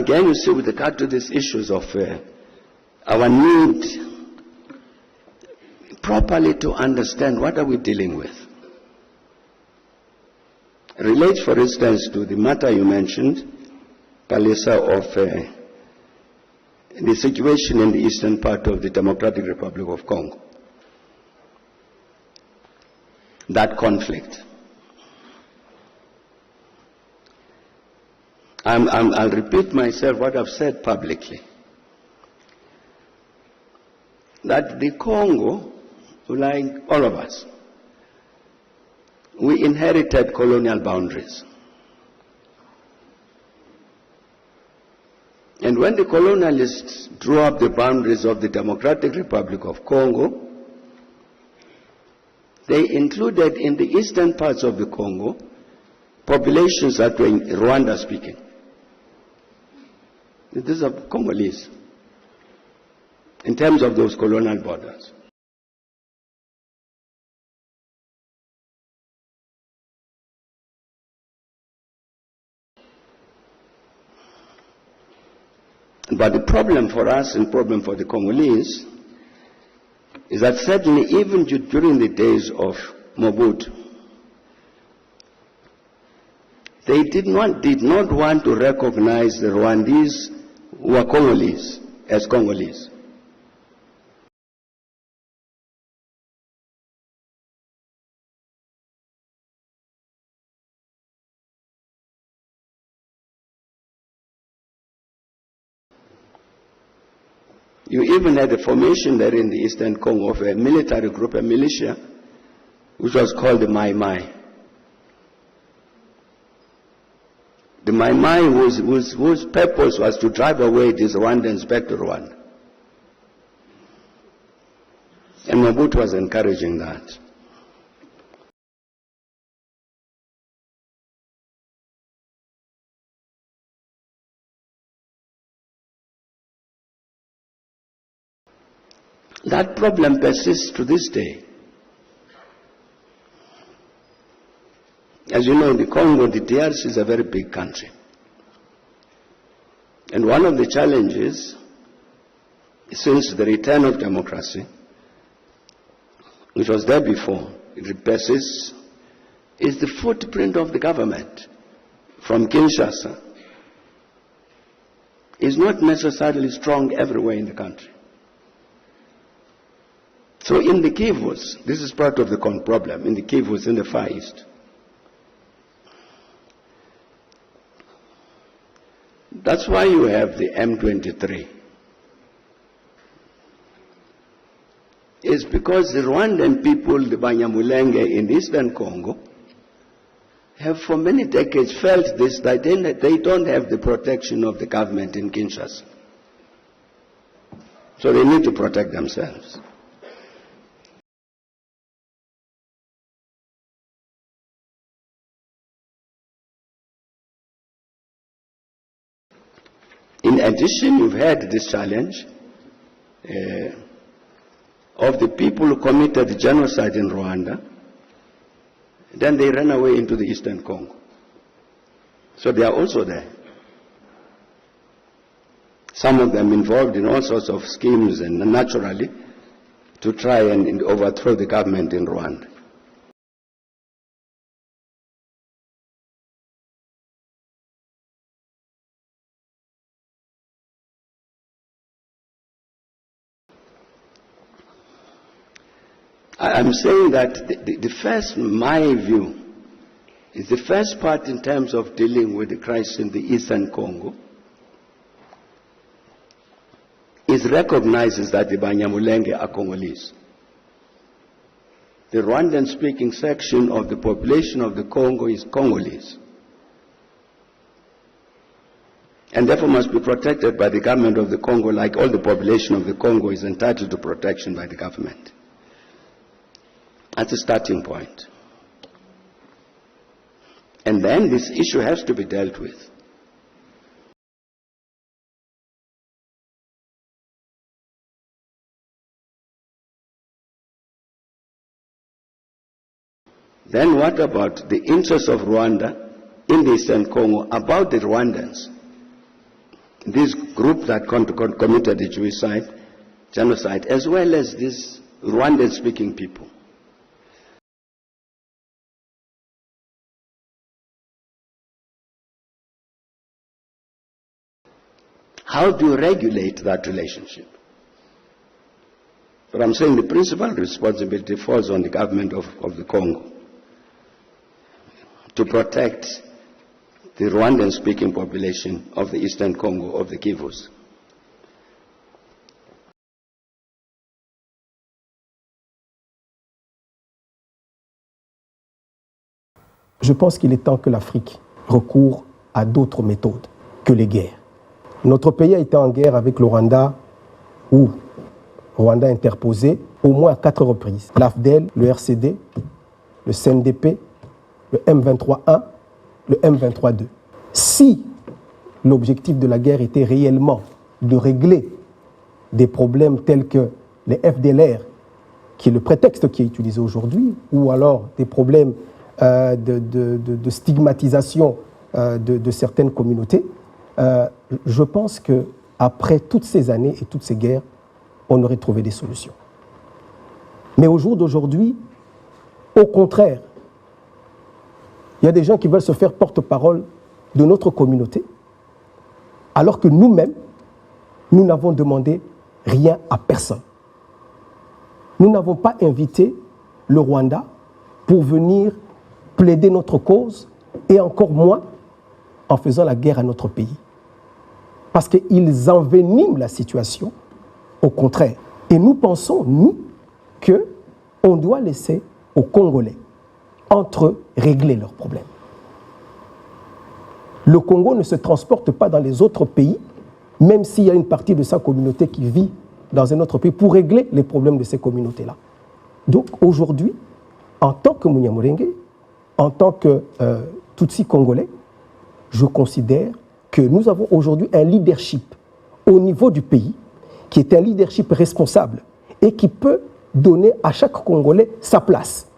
again, you see, with regard to these issues of our need properly to understand what are we dealing with. Relates, for instance, to the matter you mentioned, Palisa, of the situation in the eastern part of the Democratic Republic of Congo. That conflict. I'll repeat myself what I've said publicly. That the Congo, like all of us, we inherited colonial boundaries. And when the colonialists drew up the boundaries of the Democratic Republic of Congo, they included in the eastern parts of the Congo populations that were Rwanda speaking. These are Congolese in terms of those colonial borders. But the problem for us and problem for the Congolese is that certainly even during the days of Mobutu, they did not want to recognize the Rwandese who were Congolese as Congolese. You even had a formation there in the Eastern Congo of a military group, a militia, which was called the Mai Mai. The Mai Mai whose purpose was to drive away these Rwandans back to Rwanda. And Mobutu was encouraging that. That problem persists to this day. As you know, the Congo, the DRC is a very big country. And one of the challenges since the return of democracy, which was there before, it persists, is the footprint of the government from Kinshasa is not necessarily strong everywhere in the country. So in the Kivus, this is part of the problem, in the Kivus in the Far East. That's why you have the M23. It's because the Rwandan people, the Banyamulenge in Eastern Congo, have for many decades felt this, that they don't have the protection of the government in Kinshasa. So they need to protect themselves. In addition, you've had this challenge of the people who committed genocide in Rwanda. Then they ran away into the Eastern Congo. So they are also there. Some of them involved in all sorts of schemes and naturally to try and overthrow the government in Rwanda. I'm saying that the first, my view, is the first part in terms of dealing with the crisis in the Eastern Congo is recognizes that the Banyamulenge are Congolese. The Rwandan-speaking section of the population of the Congo is Congolese, and therefore must be protected by the government of the Congo, like all the population of the Congo is entitled to protection by the government. That's a starting point. And then this issue has to be dealt with. Then what about the interests of Rwanda in the Eastern Congo, about the Rwandans? this group that committed the genocide, as well as these Rwandan-speaking people. How do you regulate that relationship? But I'm saying the principal responsibility falls on the government of the Congo to protect the Rwandan-speaking population of the Eastern Congo, of the Kivus. Je pense qu'il est temps que l'Afrique recourt à d'autres méthodes que les guerres. Notre pays a été en guerre avec le Rwanda, ou Rwanda interposé, au moins à 4 reprises. L'AFDEL, le RCD, le CNDP, le M23-1, le M23-2. Si l'objectif de la guerre était réellement de régler des problèmes tels que les FDLR, qui est le prétexte qui est utilisé aujourd'hui, ou alors des problèmes de stigmatisation de certaines communautés, je pense qu'après toutes ces années et toutes ces guerres, on aurait trouvé des solutions. Mais au jour d'aujourd'hui, au contraire, il y a des gens qui veulent se faire porte-parole de notre communauté, alors que nous-mêmes, nous n'avons demandé rien à personne. Nous n'avons pas invité le Rwanda pour venir plaider notre cause, et encore moins en faisant la guerre à notre pays. Parce qu'ils enveniment la situation, au contraire. Et nous pensons, nous, qu'on doit laisser aux Congolais, entre eux, régler leurs problèmes. Le Congo ne se transporte pas dans les autres pays, même s'il y a une partie de sa communauté qui vit dans un autre pays, pour régler les problèmes de ces communautés-là. Donc aujourd'hui, en tant que Munyamurenge, en tant que Tutsi congolais, je considère que nous avons aujourd'hui un leadership au niveau du pays qui est un leadership responsable et qui peut donner à chaque Congolais sa place.